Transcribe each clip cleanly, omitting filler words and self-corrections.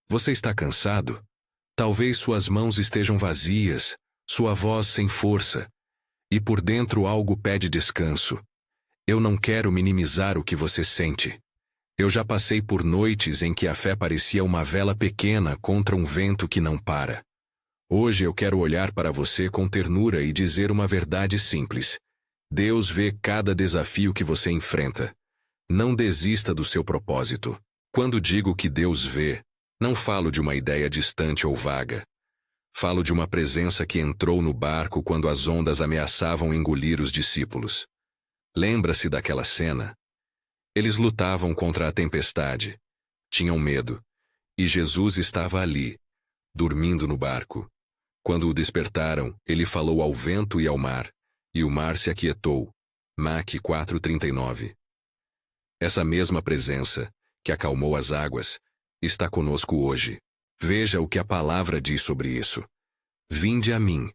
Você está cansado? Talvez suas mãos estejam vazias, sua voz sem força, e por dentro algo pede descanso. Eu não quero minimizar o que você sente. Eu já passei por noites em que a fé parecia uma vela pequena contra um vento que não para. Hoje eu quero olhar para você com ternura e dizer uma verdade simples. Deus vê cada desafio que você enfrenta. Não desista do seu propósito. Quando digo que Deus vê, não falo de uma ideia distante ou vaga. Falo de uma presença que entrou no barco quando as ondas ameaçavam engolir os discípulos. Lembra-se daquela cena? Eles lutavam contra a tempestade. Tinham medo. E Jesus estava ali, dormindo no barco. Quando o despertaram, ele falou ao vento e ao mar, e o mar se aquietou. Mac 4:39. Essa mesma presença, que acalmou as águas, está conosco hoje. Veja o que a palavra diz sobre isso. Vinde a mim,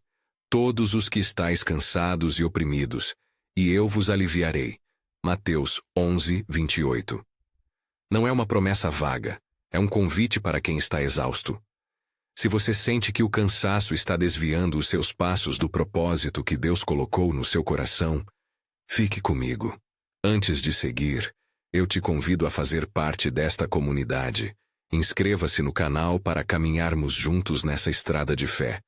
todos os que estáis cansados e oprimidos, e eu vos aliviarei. Mateus 11:28. Não é uma promessa vaga, é um convite para quem está exausto. Se você sente que o cansaço está desviando os seus passos do propósito que Deus colocou no seu coração, fique comigo. Antes de seguir, eu te convido a fazer parte desta comunidade. Inscreva-se no canal para caminharmos juntos nessa estrada de fé.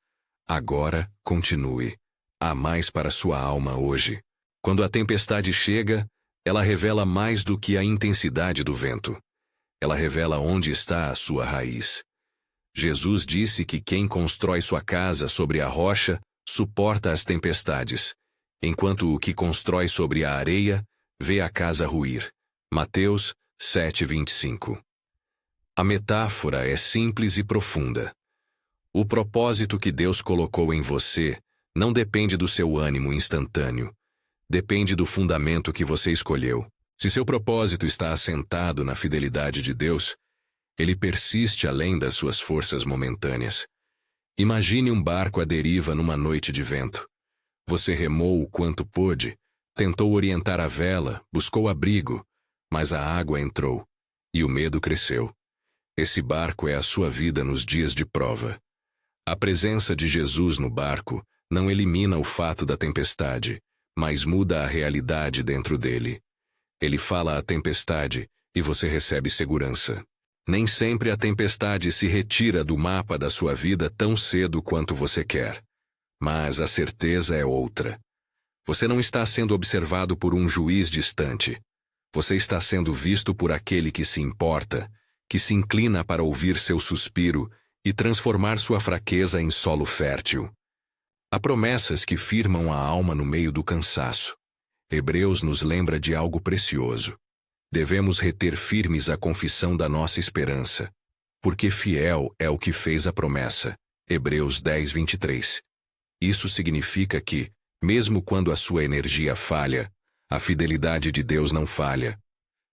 Agora, continue. Há mais para sua alma hoje. Quando a tempestade chega, ela revela mais do que a intensidade do vento. Ela revela onde está a sua raiz. Jesus disse que quem constrói sua casa sobre a rocha suporta as tempestades, enquanto o que constrói sobre a areia vê a casa ruir. Mateus 7:25. A metáfora é simples e profunda. O propósito que Deus colocou em você não depende do seu ânimo instantâneo. Depende do fundamento que você escolheu. Se seu propósito está assentado na fidelidade de Deus, ele persiste além das suas forças momentâneas. Imagine um barco à deriva numa noite de vento. Você remou o quanto pôde, tentou orientar a vela, buscou abrigo, mas a água entrou, e o medo cresceu. Esse barco é a sua vida nos dias de prova. A presença de Jesus no barco não elimina o fato da tempestade, mas muda a realidade dentro dele. Ele fala à tempestade e você recebe segurança. Nem sempre a tempestade se retira do mapa da sua vida tão cedo quanto você quer. Mas a certeza é outra. Você não está sendo observado por um juiz distante. Você está sendo visto por aquele que se importa, que se inclina para ouvir seu suspiro e transformar sua fraqueza em solo fértil. Há promessas que firmam a alma no meio do cansaço. Hebreus nos lembra de algo precioso. Devemos reter firmes a confissão da nossa esperança, porque fiel é o que fez a promessa. Hebreus 10:23. Isso significa que, mesmo quando a sua energia falha, a fidelidade de Deus não falha.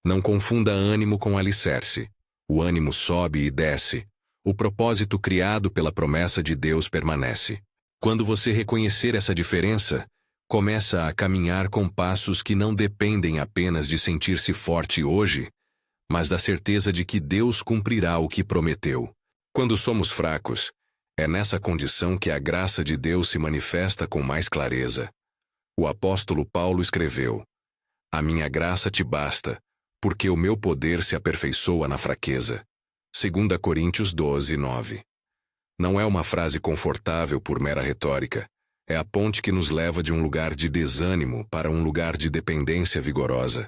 Não confunda ânimo com alicerce. O ânimo sobe e desce. O propósito criado pela promessa de Deus permanece. Quando você reconhecer essa diferença, começa a caminhar com passos que não dependem apenas de sentir-se forte hoje, mas da certeza de que Deus cumprirá o que prometeu. Quando somos fracos, é nessa condição que a graça de Deus se manifesta com mais clareza. O apóstolo Paulo escreveu: "A minha graça te basta, porque o meu poder se aperfeiçoa na fraqueza." 2 Coríntios 12:9. Não é uma frase confortável por mera retórica. É a ponte que nos leva de um lugar de desânimo para um lugar de dependência vigorosa.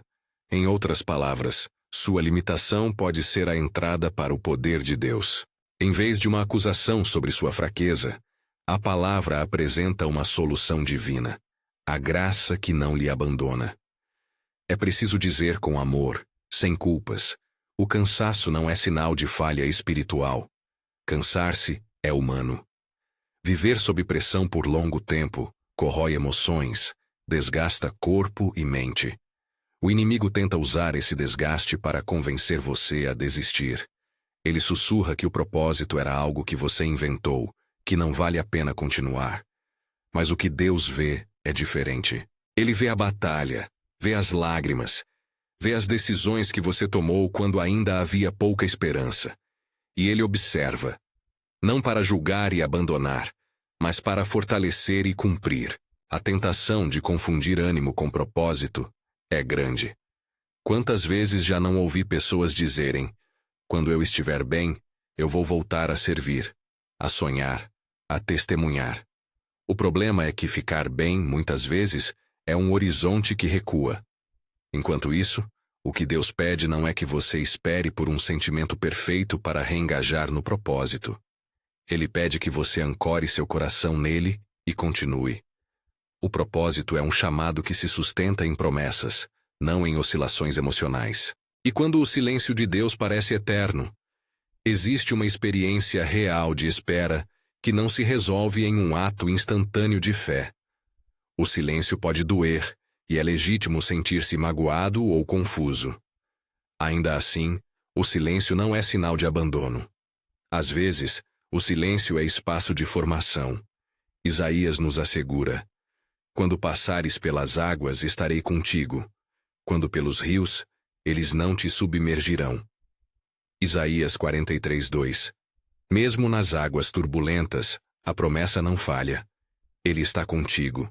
Em outras palavras, sua limitação pode ser a entrada para o poder de Deus. Em vez de uma acusação sobre sua fraqueza, a palavra apresenta uma solução divina, a graça que não lhe abandona. É preciso dizer com amor, sem culpas, o cansaço não é sinal de falha espiritual. Cansar-se é humano. Viver sob pressão por longo tempo corrói emoções, desgasta corpo e mente. O inimigo tenta usar esse desgaste para convencer você a desistir. Ele sussurra que o propósito era algo que você inventou, que não vale a pena continuar. Mas o que Deus vê é diferente. Ele vê a batalha, vê as lágrimas, vê as decisões que você tomou quando ainda havia pouca esperança. e ele observa. Não para julgar e abandonar, mas para fortalecer e cumprir. A tentação de confundir ânimo com propósito é grande. Quantas vezes já não ouvi pessoas dizerem: quando eu estiver bem, eu vou voltar a servir, a sonhar, a testemunhar. O problema é que ficar bem, muitas vezes, é um horizonte que recua. Enquanto isso, o que Deus pede não é que você espere por um sentimento perfeito para reengajar no propósito. Ele pede que você ancore seu coração nele e continue. O propósito é um chamado que se sustenta em promessas, não em oscilações emocionais. E quando o silêncio de Deus parece eterno, existe uma experiência real de espera que não se resolve em um ato instantâneo de fé. O silêncio pode doer, e é legítimo sentir-se magoado ou confuso. Ainda assim, o silêncio não é sinal de abandono. Às vezes, o silêncio é espaço de formação. Isaías nos assegura: quando passares pelas águas, estarei contigo. Quando pelos rios, eles não te submergirão. Isaías 43:2. Mesmo nas águas turbulentas, a promessa não falha. Ele está contigo.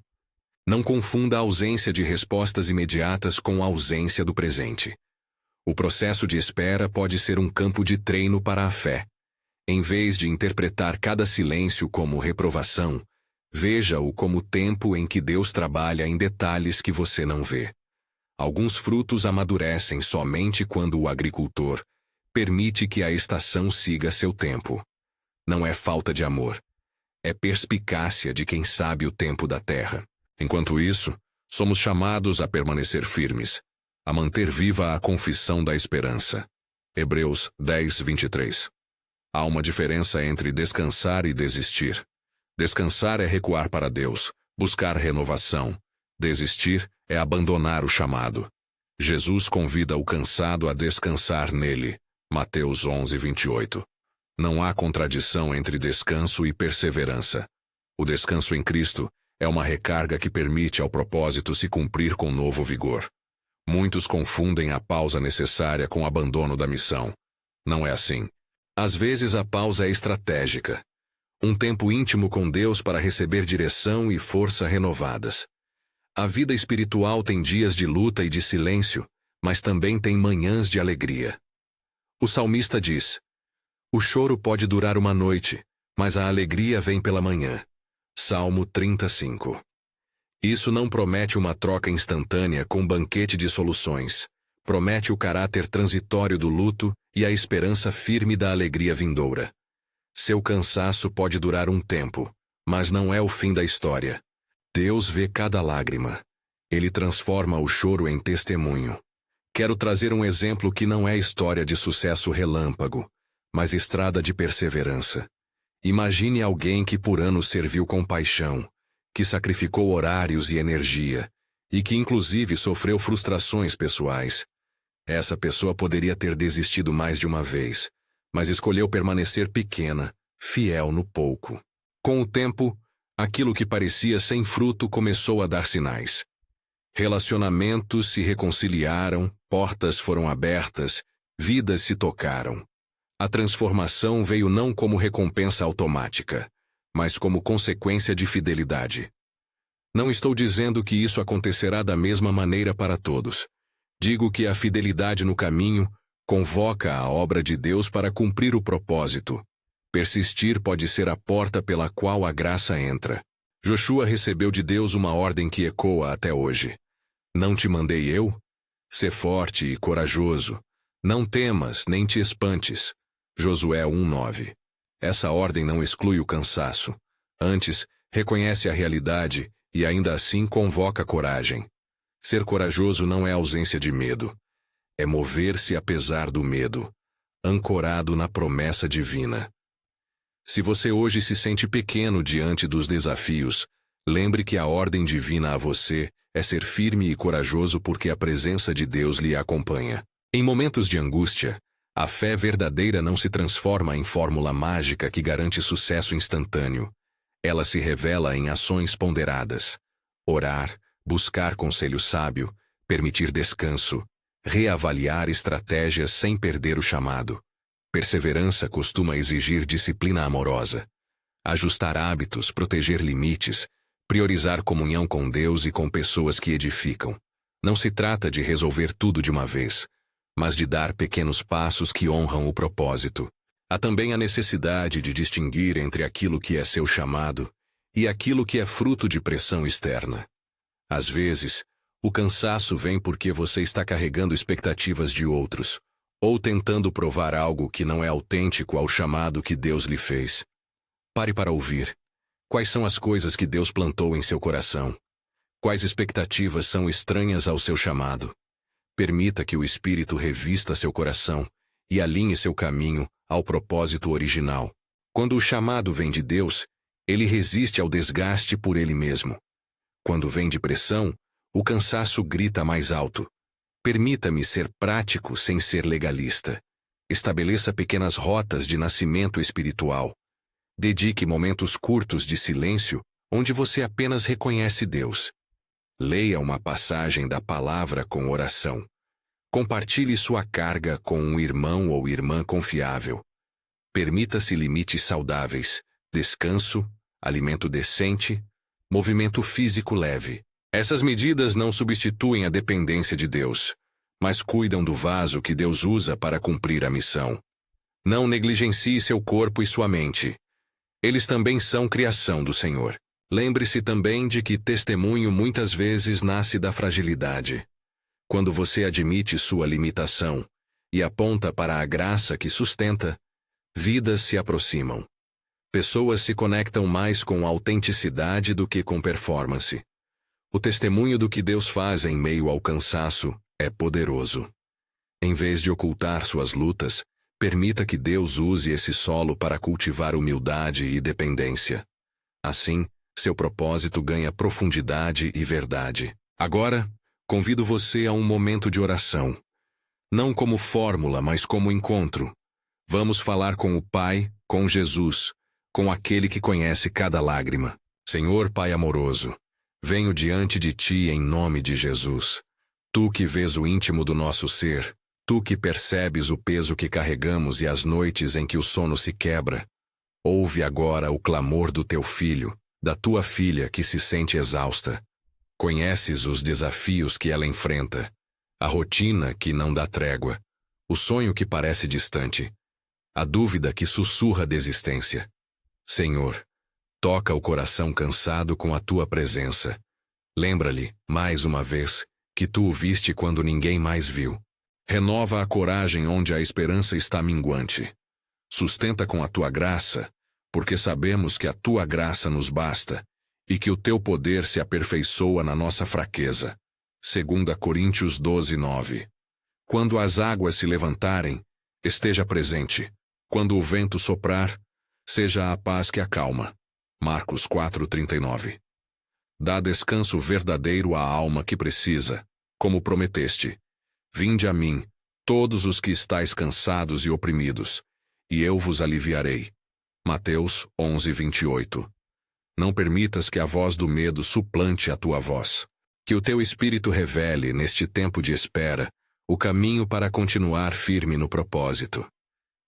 Não confunda a ausência de respostas imediatas com a ausência do presente. O processo de espera pode ser um campo de treino para a fé. Em vez de interpretar cada silêncio como reprovação, veja-o como tempo em que Deus trabalha em detalhes que você não vê. Alguns frutos amadurecem somente quando o agricultor permite que a estação siga seu tempo. Não é falta de amor. É perspicácia de quem sabe o tempo da terra. Enquanto isso, somos chamados a permanecer firmes, a manter viva a confissão da esperança. Hebreus 10:23. Há uma diferença entre descansar e desistir. Descansar é recuar para Deus, buscar renovação. Desistir é abandonar o chamado. Jesus convida o cansado a descansar nele. Mateus 11:28. Não há contradição entre descanso e perseverança. O descanso em Cristo é uma recarga que permite ao propósito se cumprir com novo vigor. Muitos confundem a pausa necessária com o abandono da missão. Não é assim. Às vezes a pausa é estratégica. Um tempo íntimo com Deus para receber direção e força renovadas. A vida espiritual tem dias de luta e de silêncio, mas também tem manhãs de alegria. O salmista diz: o choro pode durar uma noite, mas a alegria vem pela manhã. Salmo 35. Isso não promete uma troca instantânea com um banquete de soluções. Promete o caráter transitório do luto e a esperança firme da alegria vindoura. Seu cansaço pode durar um tempo, mas não é o fim da história. Deus vê cada lágrima. Ele transforma o choro em testemunho. Quero trazer um exemplo que não é história de sucesso relâmpago, mas estrada de perseverança. Imagine alguém que por anos serviu com paixão, que sacrificou horários e energia, e que inclusive sofreu frustrações pessoais. Essa pessoa poderia ter desistido mais de uma vez, mas escolheu permanecer pequena, fiel no pouco. Com o tempo, aquilo que parecia sem fruto começou a dar sinais. Relacionamentos se reconciliaram, portas foram abertas, vidas se tocaram. A transformação veio não como recompensa automática, mas como consequência de fidelidade. Não estou dizendo que isso acontecerá da mesma maneira para todos. Digo que a fidelidade no caminho convoca a obra de Deus para cumprir o propósito. Persistir pode ser a porta pela qual a graça entra. Joshua recebeu de Deus uma ordem que ecoa até hoje. Não te mandei eu? Sê forte e corajoso. Não temas, nem te espantes. Josué 1:9. Essa ordem não exclui o cansaço. Antes, reconhece a realidade e ainda assim convoca coragem. Ser corajoso não é ausência de medo. É mover-se apesar do medo, ancorado na promessa divina. Se você hoje se sente pequeno diante dos desafios, lembre que a ordem divina a você é ser firme e corajoso porque a presença de Deus lhe acompanha. Em momentos de angústia, a fé verdadeira não se transforma em fórmula mágica que garante sucesso instantâneo. Ela se revela em ações ponderadas. Orar, buscar conselho sábio, permitir descanso, reavaliar estratégias sem perder o chamado. Perseverança costuma exigir disciplina amorosa. Ajustar hábitos, proteger limites, priorizar comunhão com Deus e com pessoas que edificam. Não se trata de resolver tudo de uma vez, mas de dar pequenos passos que honram o propósito. Há também a necessidade de distinguir entre aquilo que é seu chamado e aquilo que é fruto de pressão externa. Às vezes, o cansaço vem porque você está carregando expectativas de outros, ou tentando provar algo que não é autêntico ao chamado que Deus lhe fez. Pare para ouvir. Quais são as coisas que Deus plantou em seu coração? Quais expectativas são estranhas ao seu chamado? Permita que o Espírito revista seu coração e alinhe seu caminho ao propósito original. Quando o chamado vem de Deus, ele resiste ao desgaste por ele mesmo. Quando vem de pressão, o cansaço grita mais alto. Permita-me ser prático sem ser legalista. Estabeleça pequenas rotas de nascimento espiritual. Dedique momentos curtos de silêncio, onde você apenas reconhece Deus. Leia uma passagem da palavra com oração. Compartilhe sua carga com um irmão ou irmã confiável. Permita-se limites saudáveis, descanso, alimento decente, movimento físico leve. Essas medidas não substituem a dependência de Deus, mas cuidam do vaso que Deus usa para cumprir a missão. Não negligencie seu corpo e sua mente. Eles também são criação do Senhor. Lembre-se também de que testemunho muitas vezes nasce da fragilidade. Quando você admite sua limitação e aponta para a graça que sustenta, vidas se aproximam. Pessoas se conectam mais com autenticidade do que com performance. O testemunho do que Deus faz em meio ao cansaço é poderoso. Em vez de ocultar suas lutas, permita que Deus use esse solo para cultivar humildade e dependência. Assim, seu propósito ganha profundidade e verdade. Agora, convido você a um momento de oração. Não como fórmula, mas como encontro. Vamos falar com o Pai, com Jesus, com aquele que conhece cada lágrima. Senhor Pai amoroso, venho diante de Ti em nome de Jesus. Tu que vês o íntimo do nosso ser, Tu que percebes o peso que carregamos e as noites em que o sono se quebra, ouve agora o clamor do Teu filho, da Tua filha que se sente exausta. Conheces os desafios que ela enfrenta, a rotina que não dá trégua, o sonho que parece distante, a dúvida que sussurra desistência. Senhor, toca o coração cansado com a Tua presença. Lembra-lhe, mais uma vez, que Tu o viste quando ninguém mais viu. Renova a coragem onde a esperança está minguante. Sustenta com a Tua graça, porque sabemos que a Tua graça nos basta e que o Teu poder se aperfeiçoa na nossa fraqueza. 2 Coríntios 12:9. Quando as águas se levantarem, esteja presente. Quando o vento soprar, seja a paz que acalma. Marcos 4:39. Dá descanso verdadeiro à alma que precisa, como prometeste. Vinde a mim, todos os que estáis cansados e oprimidos, e eu vos aliviarei. Mateus 11:28. Não permitas que a voz do medo suplante a tua voz. Que o teu espírito revele, neste tempo de espera, o caminho para continuar firme no propósito.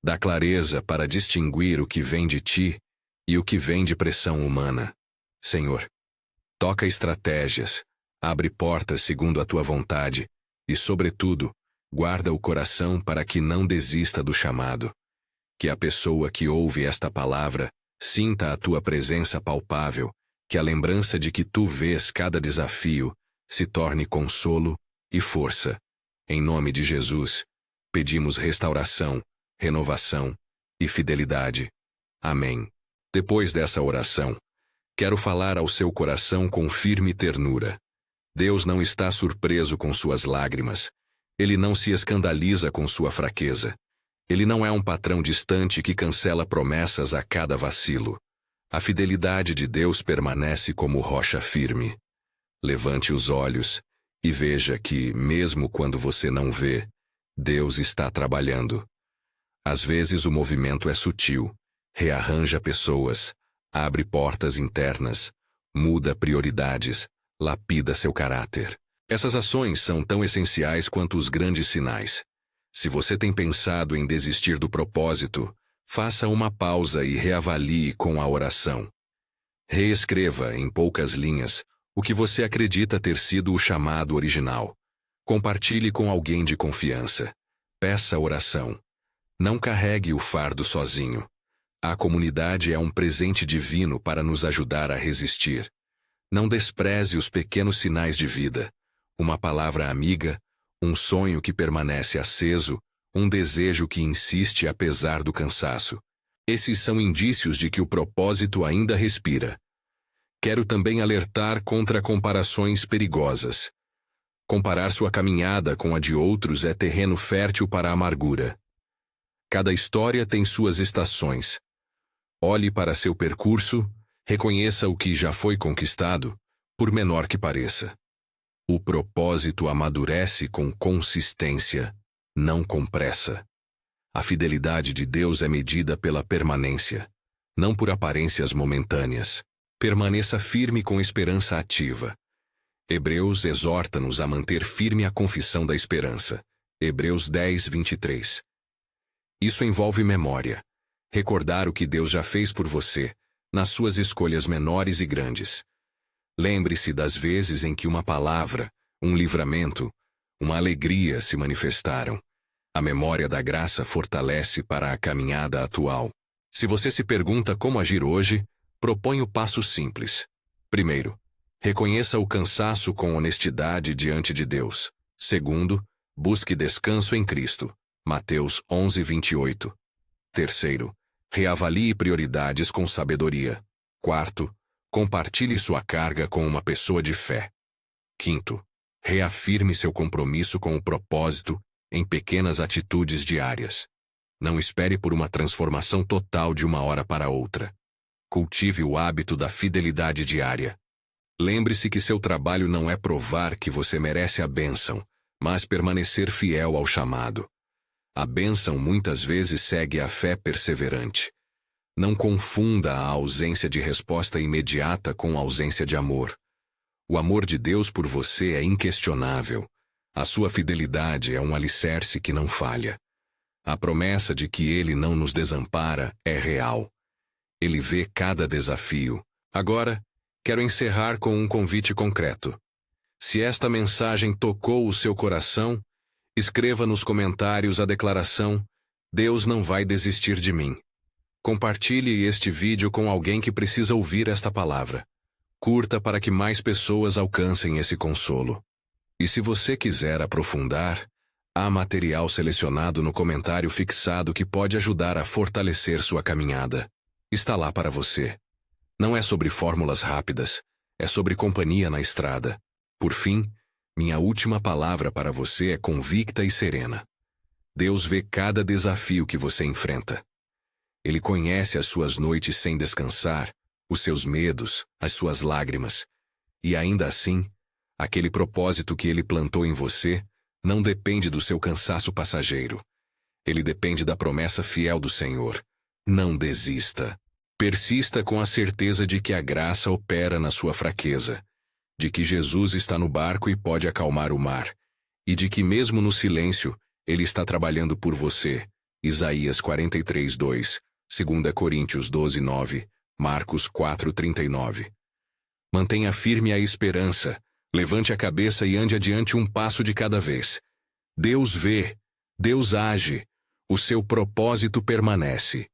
Dá clareza para distinguir o que vem de ti e o que vem de pressão humana. Senhor, toca estratégias, abre portas segundo a tua vontade e, sobretudo, guarda o coração para que não desista do chamado. Que a pessoa que ouve esta palavra sinta a tua presença palpável, que a lembrança de que tu vês cada desafio se torne consolo e força. Em nome de Jesus, pedimos restauração, renovação e fidelidade. Amém. Depois dessa oração, quero falar ao seu coração com firme ternura. Deus não está surpreso com suas lágrimas. Ele não se escandaliza com sua fraqueza. Ele não é um patrão distante que cancela promessas a cada vacilo. A fidelidade de Deus permanece como rocha firme. Levante os olhos e veja que, mesmo quando você não vê, Deus está trabalhando. Às vezes o movimento é sutil, rearranja pessoas, abre portas internas, muda prioridades, lapida seu caráter. Essas ações são tão essenciais quanto os grandes sinais. Se você tem pensado em desistir do propósito, faça uma pausa e reavalie com a oração. Reescreva, em poucas linhas, o que você acredita ter sido o chamado original. Compartilhe com alguém de confiança. Peça oração. Não carregue o fardo sozinho. A comunidade é um presente divino para nos ajudar a resistir. Não despreze os pequenos sinais de vida. Uma palavra amiga, um sonho que permanece aceso, um desejo que insiste apesar do cansaço. Esses são indícios de que o propósito ainda respira. Quero também alertar contra comparações perigosas. Comparar sua caminhada com a de outros é terreno fértil para a amargura. Cada história tem suas estações. Olhe para seu percurso, reconheça o que já foi conquistado, por menor que pareça. O propósito amadurece com consistência, não com pressa. A fidelidade de Deus é medida pela permanência, não por aparências momentâneas. Permaneça firme com esperança ativa. Hebreus exorta-nos a manter firme a confissão da esperança. Hebreus 10, 23. Isso envolve memória. Recordar o que Deus já fez por você, nas suas escolhas menores e grandes. Lembre-se das vezes em que uma palavra, um livramento, uma alegria se manifestaram. A memória da graça fortalece para a caminhada atual. Se você se pergunta como agir hoje, proponha o passo simples. Primeiro, reconheça o cansaço com honestidade diante de Deus. Segundo, busque descanso em Cristo. Mateus 11, 28. Terceiro, reavalie prioridades com sabedoria. Quarto, compartilhe sua carga com uma pessoa de fé. Quinto, reafirme seu compromisso com o propósito em pequenas atitudes diárias. Não espere por uma transformação total de uma hora para outra. Cultive o hábito da fidelidade diária. Lembre-se que seu trabalho não é provar que você merece a bênção, mas permanecer fiel ao chamado. A bênção muitas vezes segue a fé perseverante. Não confunda a ausência de resposta imediata com a ausência de amor. O amor de Deus por você é inquestionável. A sua fidelidade é um alicerce que não falha. A promessa de que Ele não nos desampara é real. Ele vê cada desafio. Agora, quero encerrar com um convite concreto. Se esta mensagem tocou o seu coração, escreva nos comentários a declaração: Deus não vai desistir de mim. Compartilhe este vídeo com alguém que precisa ouvir esta palavra. Curta para que mais pessoas alcancem esse consolo. E se você quiser aprofundar, há material selecionado no comentário fixado que pode ajudar a fortalecer sua caminhada. Está lá para você. Não é sobre fórmulas rápidas, é sobre companhia na estrada. Por fim, minha última palavra para você é convicta e serena. Deus vê cada desafio que você enfrenta. Ele conhece as suas noites sem descansar, os seus medos, as suas lágrimas. E ainda assim, aquele propósito que Ele plantou em você não depende do seu cansaço passageiro. Ele depende da promessa fiel do Senhor. Não desista. Persista com a certeza de que a graça opera na sua fraqueza, de que Jesus está no barco e pode acalmar o mar, e de que mesmo no silêncio, Ele está trabalhando por você. Isaías 43, 2, 2 Coríntios 12, 9, Marcos 4, 39. Mantenha firme a esperança, levante a cabeça e ande adiante um passo de cada vez. Deus vê, Deus age, o seu propósito permanece.